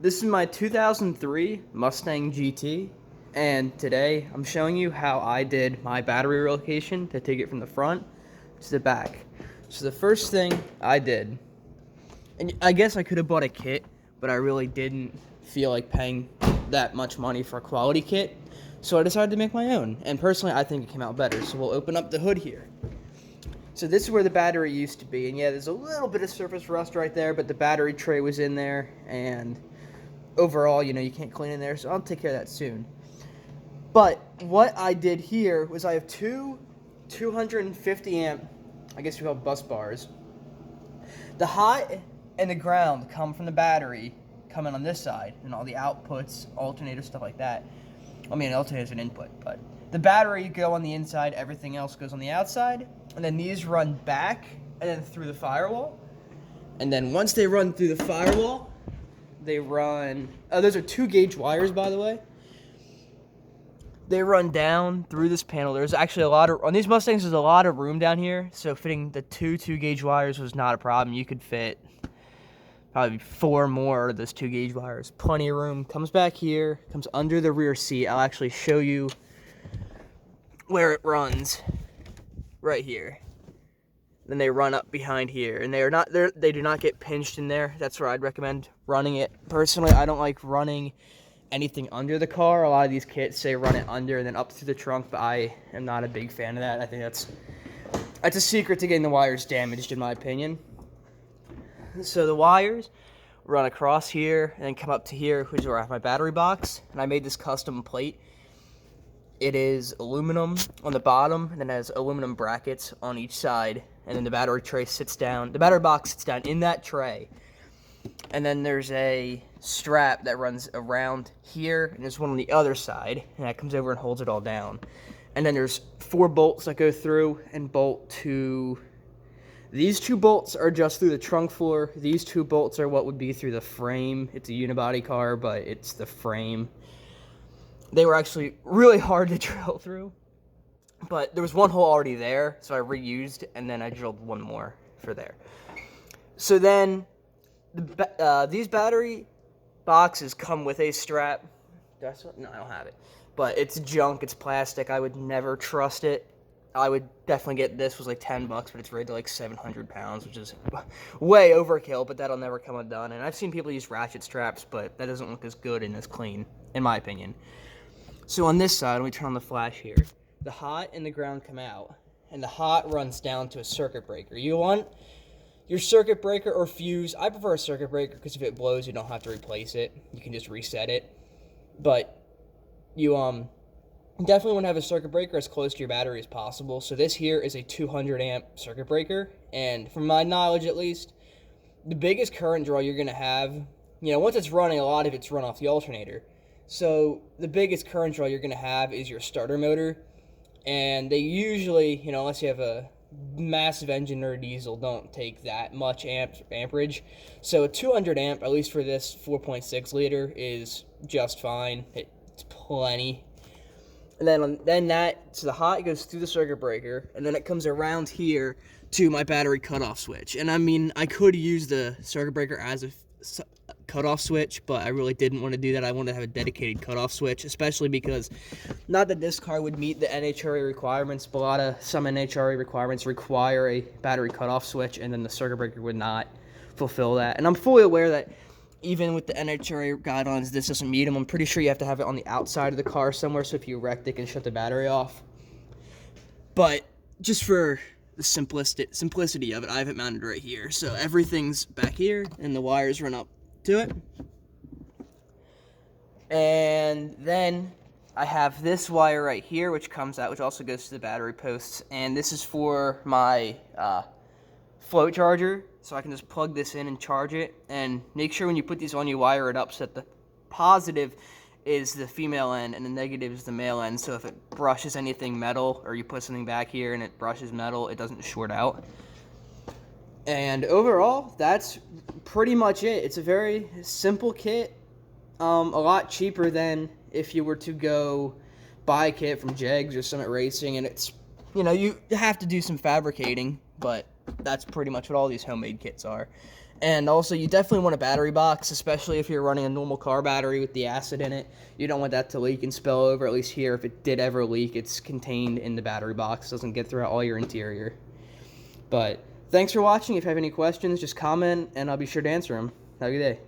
This is my 2003 Mustang GT, and today I'm showing you how I did my battery relocation to take it from the front to the back. So the first thing I did, and I guess I could have bought a kit, but I really didn't feel like paying that much money for a quality kit, so I decided to make my own, and personally I think it came out better. So we'll open up the hood here. So this is where the battery used to be, and yeah, there's a little bit of surface rust right there, but the battery tray was in there, and overall, you can't clean in there, so I'll take care of that soon. But what I did here was I have two 250 amp, I guess you call bus bars. The hot and the ground come from the battery, coming on this side, and all the outputs, alternators, stuff like that. I mean, alternator is an input, but the battery go on the inside, everything else goes on the outside, and then these run back and then through the firewall. And then once they run through the firewall, they run, those are 2-gauge wires, by the way. They run down through this panel. There's actually on these Mustangs, there's a lot of room down here, so fitting the 2-gauge wires was not a problem. You could fit probably 4 more of those 2-gauge wires. Plenty of room. Comes back here, comes under the rear seat. I'll actually show you where it runs right here. Then they run up behind here, and they do not get pinched in there. That's where I'd recommend running it. Personally, I don't like running anything under the car. A lot of these kits say run it under and then up through the trunk, but I am not a big fan of that. I think that's a secret to getting the wires damaged, in my opinion. So the wires run across here and then come up to here, which is where I have my battery box, and I made this custom plate. It is aluminum on the bottom, and then has aluminum brackets on each side, and then the battery tray sits down. The battery box sits down in that tray, and then there's a strap that runs around here, and there's one on the other side, and that comes over and holds it all down. And then there's 4 bolts that go through and bolt to. These 2 bolts are just through the trunk floor. These 2 bolts are what would be through the frame. It's a unibody car, but it's the frame. They were actually really hard to drill through, but there was one hole already there, so I reused, and then I drilled one more for there. So then, these battery boxes come with a strap. No, I don't have it, but it's junk, it's plastic. I would never trust it. I would definitely get this. Was like $10, but it's rated like 700 pounds, which is way overkill, but that'll never come undone. And I've seen people use ratchet straps, but that doesn't look as good and as clean, in my opinion. So on this side, let me turn on the flash here. The hot and the ground come out, and the hot runs down to a circuit breaker. You want your circuit breaker or fuse. I prefer a circuit breaker because if it blows, you don't have to replace it. You can just reset it. But you definitely want to have a circuit breaker as close to your battery as possible. So this here is a 200 amp circuit breaker, and from my knowledge at least, the biggest current draw you're going to have, once it's running, a lot of it's run off the alternator. So the biggest current draw you're going to have is your starter motor, and they usually, unless you have a massive engine or a diesel, don't take that much amperage. So a 200 amp, at least for this 4.6 liter, is just fine. It's plenty. And then so the hot goes through the circuit breaker, and then it comes around here to my battery cutoff switch. And I mean, I could use the circuit breaker as a cutoff switch, but I really didn't want to do that. I wanted to have a dedicated cutoff switch, especially because, not that this car would meet the NHRA requirements, but some NHRA requirements require a battery cutoff switch, and then the circuit breaker would not fulfill that. And I'm fully aware that even with the NHRA guidelines, this doesn't meet them. I'm pretty sure you have to have it on the outside of the car somewhere, so if you wrecked it, can shut the battery off. But just for the simplicity of it, I have it mounted right here. So everything's back here, and the wires run up to it. And then I have this wire right here, which comes out, which also goes to the battery posts. And this is for my float charger, so I can just plug this in and charge it. And make sure when you put these on, you wire it up so that the positive is the female end and the negative is the male end. So if it brushes anything metal, or you put something back here and it brushes metal, it doesn't short out. And overall, that's pretty much it. It's a very simple kit, a lot cheaper than if you were to go buy a kit from Jegs or Summit Racing, and it's, you have to do some fabricating, but that's pretty much what all these homemade kits are. And also, you definitely want a battery box, especially if you're running a normal car battery with the acid in it. You don't want that to leak and spill over. At least here, if it did ever leak, it's contained in the battery box. It doesn't get throughout all your interior. But thanks for watching. If you have any questions, just comment, and I'll be sure to answer them. Have a good day.